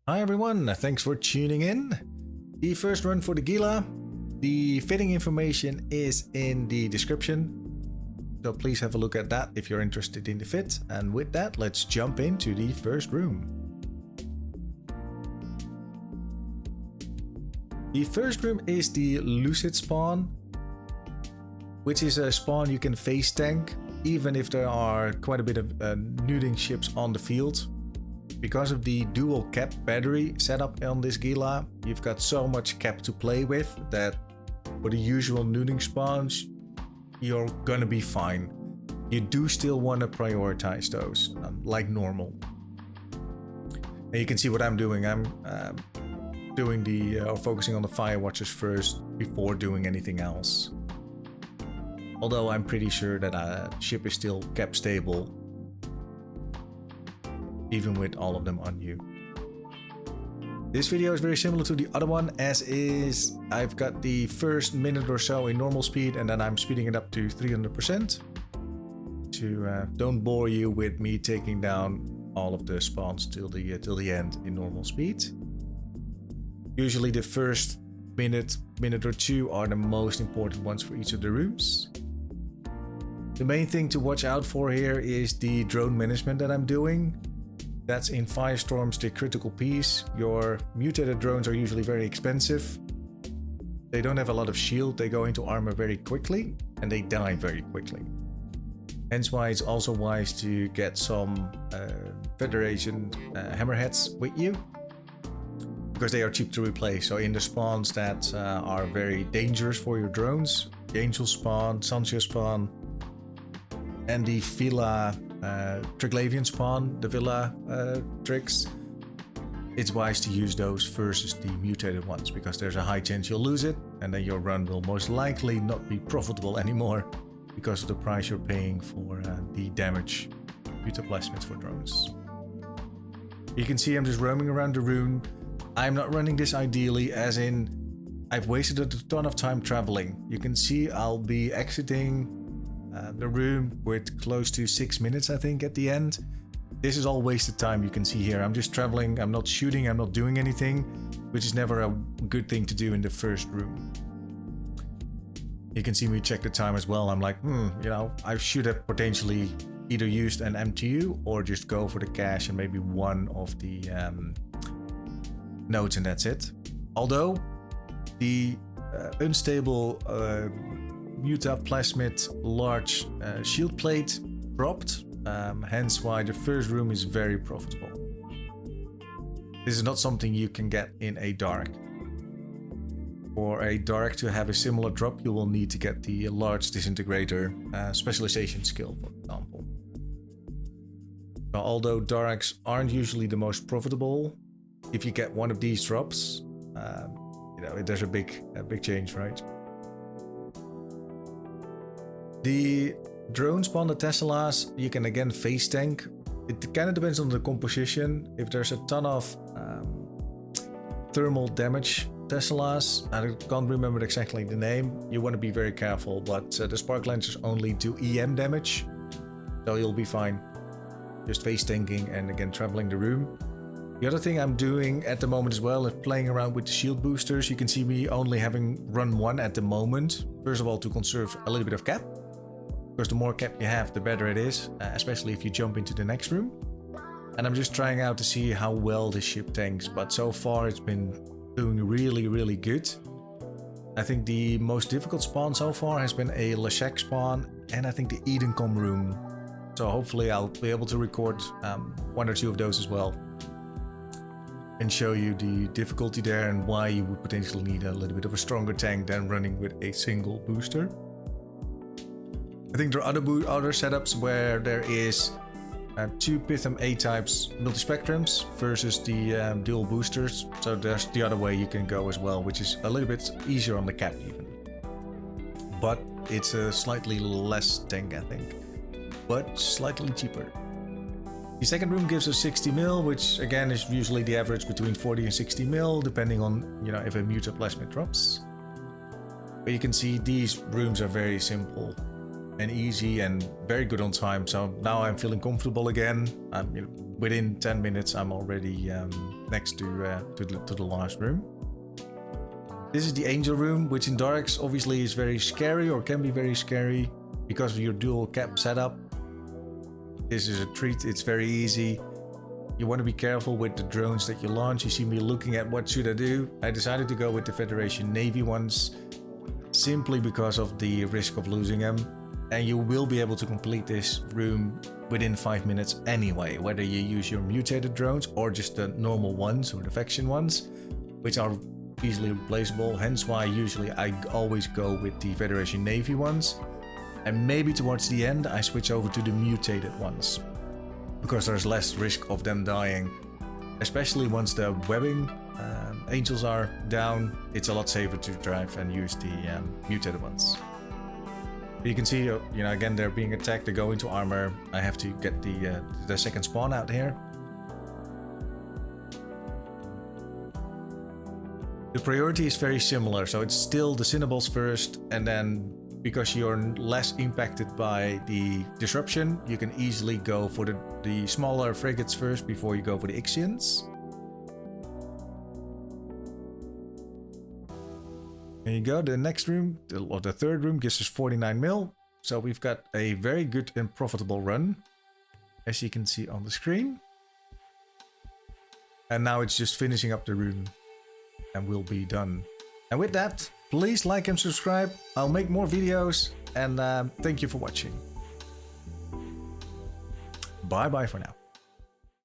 Hi everyone, thanks for tuning in. The first run for the Gila. The fitting information is in the description, so please have a look at that if you're interested in the fit. And with that, let's jump into the first room. The first room is the Lucid spawn, which is a spawn you can face tank, even if there are quite a bit of nuding ships on the field. Because of the dual cap battery setup on this Gila, you've got so much cap to play with that for the usual nuding spawns, you're gonna be fine. You do still want to prioritize those, like normal. And you can see what I'm doing. I'm doing or focusing on the fire watchers first before doing anything else. Although I'm pretty sure that a ship is still cap stable, even with all of them on you. This video is very similar to the other one, as is I've got the first minute or so in normal speed and then I'm speeding it up to 300% to don't bore you with me taking down all of the spawns till the end in normal speed. Usually the first minute or two are the most important ones for each of the rooms. The main thing to watch out for here is the drone management that I'm doing. That's in Firestorms, the critical piece. Your mutated drones are usually very expensive. They don't have a lot of shield, they go into armor very quickly, and they die very quickly. Hence why it's also wise to get some Federation hammerheads with you, because they are cheap to replace. So in the spawns that are very dangerous for your drones, the Angel spawn, Sancho spawn, and the Villa Triglavian spawn, the Villa tricks, it's wise to use those versus the mutated ones, because there's a high chance you'll lose it, and then your run will most likely not be profitable anymore because of the price you're paying for the damage mutaplasmids for drones. You can see I'm just roaming around the room. I'm not running this ideally, as in I've wasted a ton of time traveling. You can see I'll be exiting the room with close to 6 minutes, I think, at the end. This is all wasted time. You can see here I'm just traveling, I'm not shooting, I'm not doing anything, which is never a good thing to do in the first room. You can see me check the time as well. I'm like, you know, I should have potentially either used an MTU or just go for the cash and maybe one of the nodes, and that's it. Although the unstable mutaplasmid large shield plate dropped, hence why the first room is very profitable. This is not something you can get in a dark. For a dark to have a similar drop, you will need to get the large disintegrator specialization skill, for example. So although darks aren't usually the most profitable, if you get one of these drops, you know, there's a big change, right? The drone spawn, the Teslas, you can again face tank. It kind of depends on the composition. If there's a ton of thermal damage Teslas, I can't remember exactly the name, you want to be very careful, but the spark lancers only do EM damage, so you'll be fine. Just face tanking and again traveling the room. The other thing I'm doing at the moment as well is playing around with the shield boosters. You can see me only having run one at the moment. First of all, to conserve a little bit of cap, because the more cap you have, the better it is, especially if you jump into the next room. And I'm just trying out to see how well the ship tanks, but so far it's been doing really good. I think the most difficult spawn so far has been a Lashek spawn, and I think the Edencom room. So hopefully I'll be able to record one or two of those as well, and show you the difficulty there and why you would potentially need a little bit of a stronger tank than running with a single booster. I think there are other setups where there is two Python A-types multispectrums versus the dual boosters. So there's the other way you can go as well, which is a little bit easier on the cap even. But it's a slightly less tank, I think, but slightly cheaper. The second room gives us 60 mil, which again is usually the average between 40 and 60 mil, depending on, you know, if a mutaplasmid drops. But you can see these rooms are very simple. and easy and very good on time. So now I'm feeling comfortable again. Within 10 minutes, I'm already next to the last room. This is the angel room, which in darks obviously is very scary, or can be very scary because of your dual cap setup. This is a treat. It's very easy. You want to be careful with the drones that you launch. You see me looking at what should I do. I decided to go with the Federation Navy ones simply because of the risk of losing them. And you will be able to complete this room within 5 minutes anyway, whether you use your mutated drones or just the normal ones or the faction ones, which are easily replaceable. Hence why usually I always go with the Federation Navy ones. And maybe towards the end I switch over to the mutated ones, because there's less risk of them dying. Especially once the webbing angels are down, it's a lot safer to drive and use the mutated ones. You can see, again, they're being attacked. They go into armor. I have to get the second spawn out here. The priority is very similar, so it's still the Cinnaballs first, and then because you're less impacted by the disruption, you can easily go for the smaller frigates first before you go for the Ixians. There you go, the next room, or the third room, gives us 49 mil. So we've got a very good and profitable run, as you can see on the screen. And now it's just finishing up the room and we'll be done. And with that, please like and subscribe. I'll make more videos, and thank you for watching. Bye bye for now.